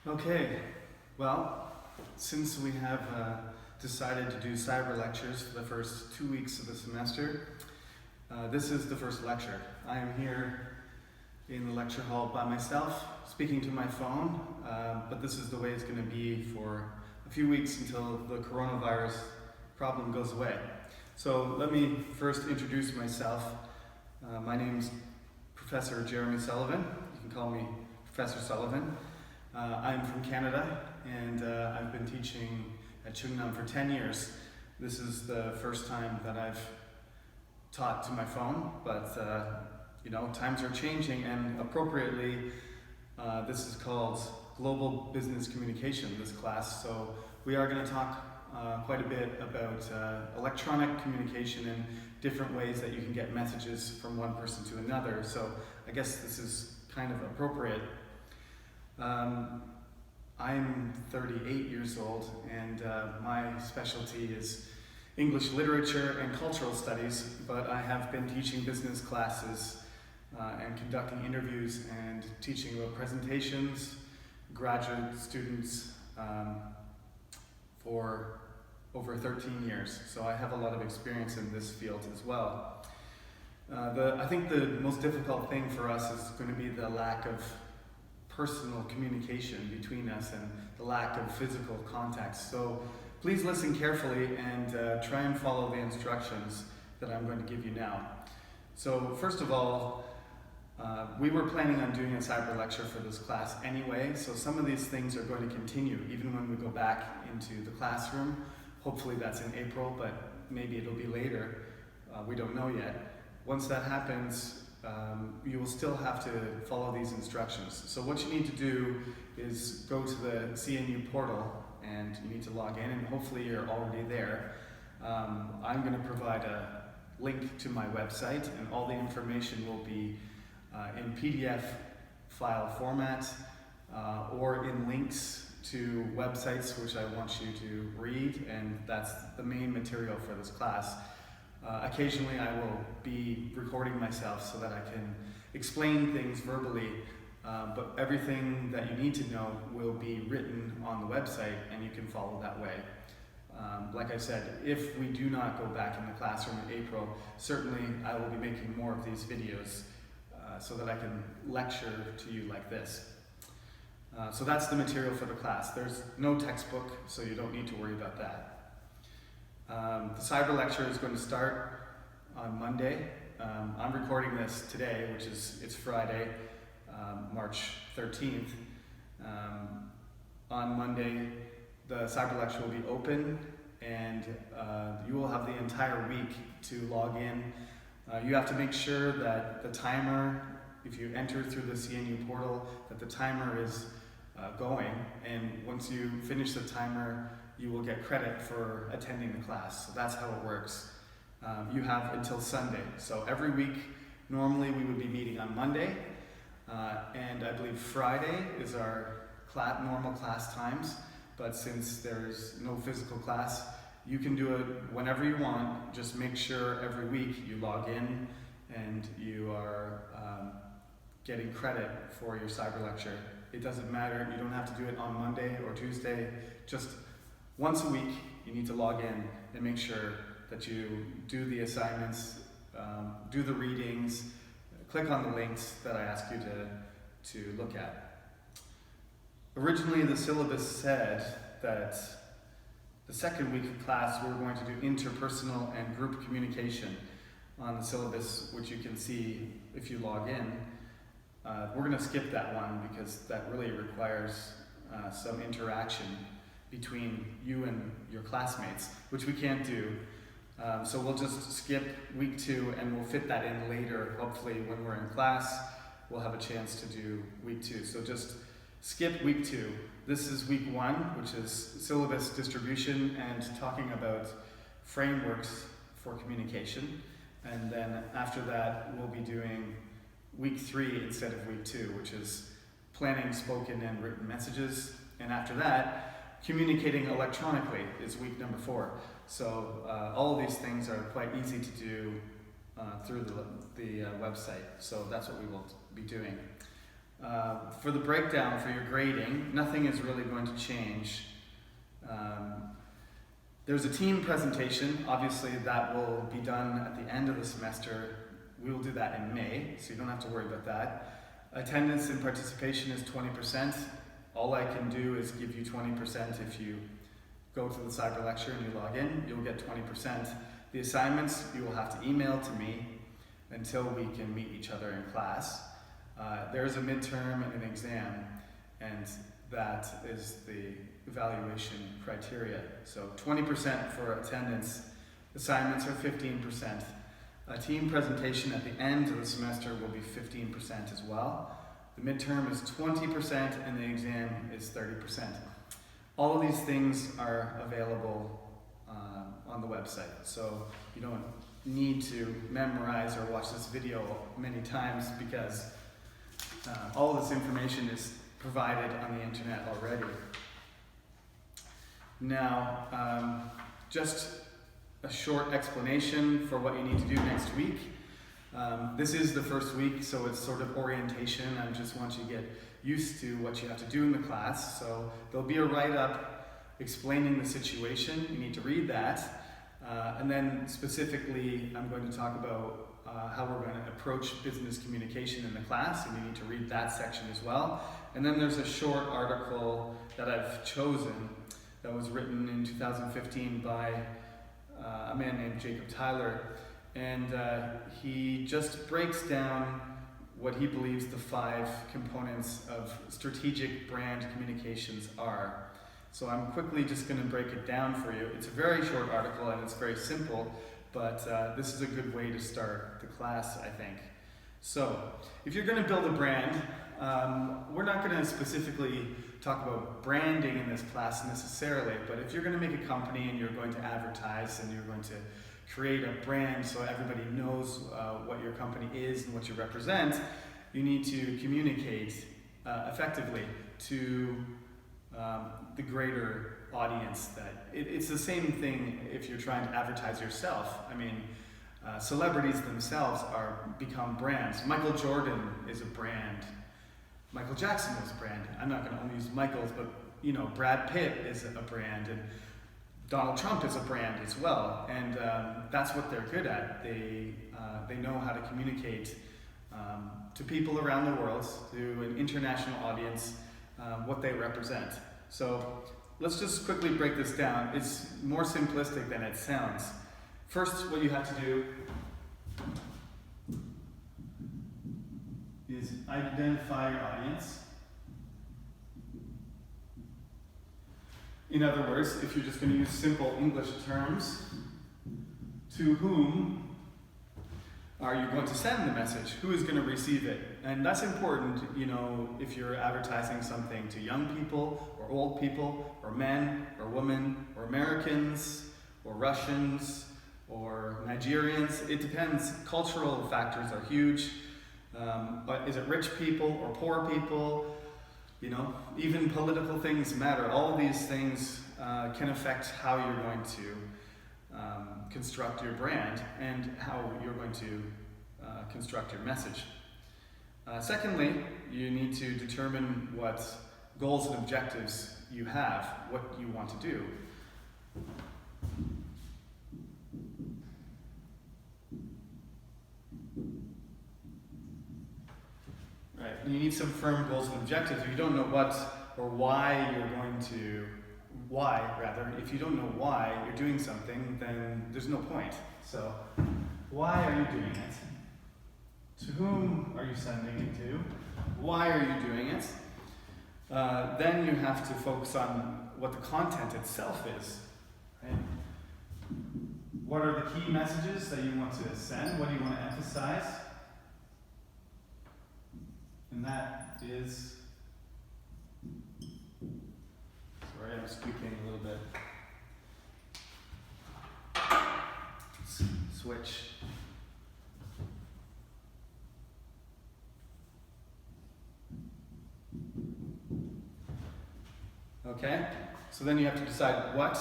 Okay, well, since we have decided to do cyber lectures for the first 2 weeks of the semester, this is the first lecture. I am here in the lecture hall by myself, speaking to my phone, but this is the way it's going to be for a few weeks until the coronavirus problem goes away. So let me first introduce myself. My name's Professor Jeremy Sullivan. You can call me Professor Sullivan. I'm from Canada, and I've been teaching at Chungnam for 10 years. This is the first time that I've taught to my phone, but times are changing, and appropriately, this is called Global Business Communication, this class. So we are going to talk quite a bit about electronic communication and different ways that you can get messages from one person to another. So I guess this is kind of appropriate. I'm 38 years old, and my specialty is English literature and cultural studies, but I have been teaching business classes and conducting interviews and teaching about presentations, graduate students, for over 13 years. So I have a lot of experience in this field as well. I think the most difficult thing for us is going to be the lack of personal communication between us and the lack of physical contact. So please listen carefully and try and follow the instructions that I'm going to give you now. So first of all, we were planning on doing a cyber lecture for this class anyway, so some of these things are going to continue even when we go back into the classroom. Hopefully that's in April, but maybe it'll be later. We don't know yet. Once that happens, you will still have to follow these instructions. So what you need to do is go to the CNU portal, and you need to log in, and hopefully you're already there. I'm going to provide a link to my website, and all the information will be in PDF file format or in links to websites which I want you to read, and that's the main material for this class. Occasionally I will be recording myself so that I can explain things verbally, but everything that you need to know will be written on the website, and you can follow that way. Like I said, if we do not go back in the classroom in April, certainly I will be making more of these videos so that I can lecture to you like this. So that's the material for the class. There's no textbook, so you don't need to worry about that. The cyber lecture is going to start on Monday. I'm recording this today, it's Friday, March 13th. On Monday, the cyber lecture will be open, and you will have the entire week to log in. You have to make sure that the timer, if you enter through the CNU portal, that the timer is going, and once you finish the timer, you will get credit for attending the class. So that's how it works. You have until Sunday. So every week, normally we would be meeting on Monday, and I believe Friday is our normal class times, but since there's no physical class, you can do it whenever you want. Just make sure every week you log in and you are getting credit for your cyber lecture. It doesn't matter, you don't have to do it on Monday or Tuesday, just once a week you need to log in and make sure that you do the assignments, do the readings, click on the links that I ask you to look at. Originally the syllabus said that the second week of class we were going to do interpersonal and group communication on the syllabus, which you can see if you log in. We're going to skip that one because that really requires some interaction between you and your classmates, which we can't do. So we'll just skip week 2, and we'll fit that in later. Hopefully when we're in class, we'll have a chance to do week 2. So just skip week 2. This is week 1, which is syllabus distribution and talking about frameworks for communication. And then after that, we'll be doing week 3 instead of week 2, which is planning spoken and written messages. And after that, communicating electronically is week number 4. So all of these things are quite easy to do through the website. So that's what we will be doing. For the breakdown for your grading, nothing is really going to change. There's a team presentation. Obviously, that will be done at the end of the semester. We will do that in May, so you don't have to worry about that. Attendance and participation is 20%. All I can do is give you 20% if you go to the cyber lecture and you log in, you'll get 20%. The assignments you will have to email to me until we can meet each other in class. There is a midterm and an exam, and that is the evaluation criteria. So 20% for attendance, assignments are 15%. A team presentation at the end of the semester will be 15% as well. The midterm is 20% and the exam is 30%. All of these things are available on the website, so you don't need to memorize or watch this video many times because all of this information is provided on the internet already. Now, just a short explanation for what you need to do next week. This is the first week, so it's sort of orientation. I just want you to get used to what you have to do in the class. So there'll be a write-up explaining the situation. You need to read that. And then specifically, I'm going to talk about how we're going to approach business communication in the class, and you need to read that section as well. And then there's a short article that I've chosen that was written in 2015 by a man named Jacob Tyler, and he just breaks down what he believes the 5 components of strategic brand communications are. So I'm quickly just going to break it down for you. It's a very short article and it's very simple, but this is a good way to start the class, I think. So if you're going to build a brand, we're not going to specifically talk about branding in this class necessarily, but if you're going to make a company and you're going to advertise and you're going to create a brand so everybody knows what your company is and what you represent, you need to communicate effectively to the greater audience. That it's the same thing if you're trying to advertise yourself. I mean, celebrities themselves become brands. Michael Jordan is a brand. Michael Jackson was a brand. I'm not going to only use Michael's, but you know, Brad Pitt is a brand, and Donald Trump is a brand as well. And that's what they're good at. They know how to communicate to people around the world, to an international audience, what they represent. So let's just quickly break this down. It's more simplistic than it sounds. First, what you have to do is identify your audience. In other words, if you're just going to use simple English terms, to whom are you going to send the message? Who is going to receive it? And that's important, you know, if you're advertising something to young people, or old people, or men, or women, or Americans, or Russians, or Nigerians. It depends. Cultural factors are huge. But is it rich people or poor people? You know, even political things matter. All of these things can affect how you're going to construct your brand and how you're going to construct your message. Secondly, you need to determine what goals and objectives you have, what you want to do. Right, you need some firm goals and objectives. If you don't know what or why you're going to, if you don't know why you're doing something, then there's no point. So, why are you doing it? To whom are you sending it to? Why are you doing it? Then you have to focus on what the content itself is. Right? What are the key messages that you want to send? What do you want to emphasize? And that is, sorry, I'm squeaking a little bit. Switch. Okay, so then you have to decide what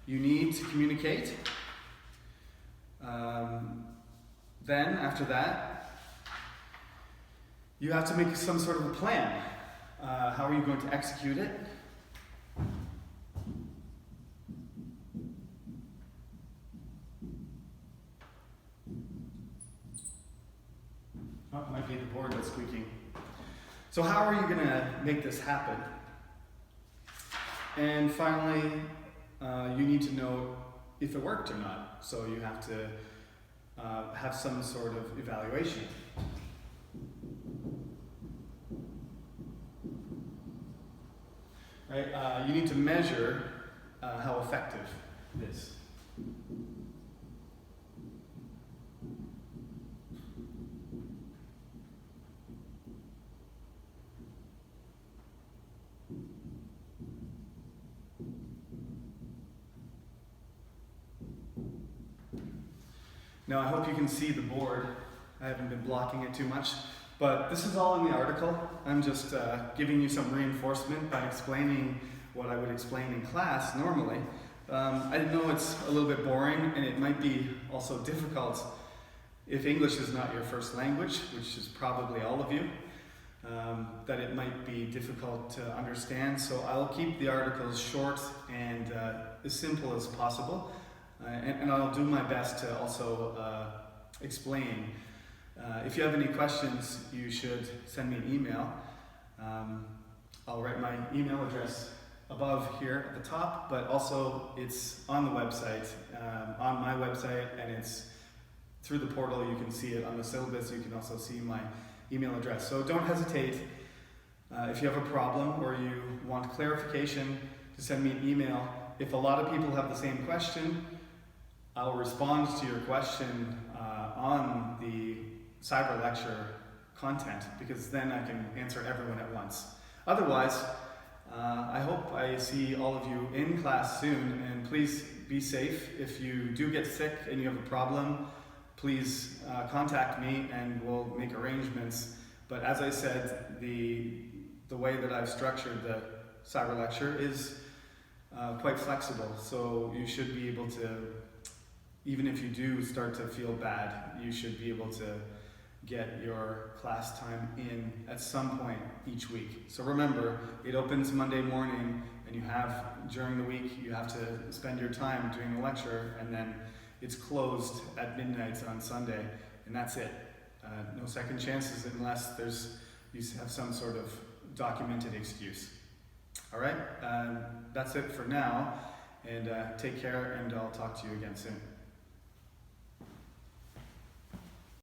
you need to communicate. Then, after that, you have to make some sort of a plan. How are you going to execute it? Oh, it might be the board that's squeaking. So how are you going to make this happen? And finally, you need to know if it worked or not. So you have to have some sort of evaluation. Right? You need to measure how effective it is. Now I hope you can see the board. I haven't been blocking it too much, but this is all in the article. I'm just giving you some reinforcement by explaining what I would explain in class normally. I know it's a little bit boring, and it might be also difficult if English is not your first language, which is probably all of you, that it might be difficult to understand. So I'll keep the articles short and as simple as possible. And I'll do my best to also explain. If you have any questions, you should send me an email. I'll write my email address above here at the top, but also it's on the website, on my website, and it's through the portal. You can see it on the syllabus. You can also see my email address. So don't hesitate. If you have a problem or you want clarification, to send me an email. If a lot of people have the same question, I'll respond to your question on the cyber lecture content, because then I can answer everyone at once. Otherwise, I hope I see all of you in class soon, and please be safe. If you do get sick and you have a problem, please contact me and we'll make arrangements. But as I said, the way that I've structured the cyber lecture is quite flexible, so you should be able to, even if you do start to feel bad, you should be able to get your class time in at some point each week. So remember, it opens Monday morning, and you have, during the week, you have to spend your time doing the lecture, and then it's closed at midnight on Sunday, and that's it. No second chances unless you have some sort of documented excuse. All right, that's it for now, and take care, and I'll talk to you again soon.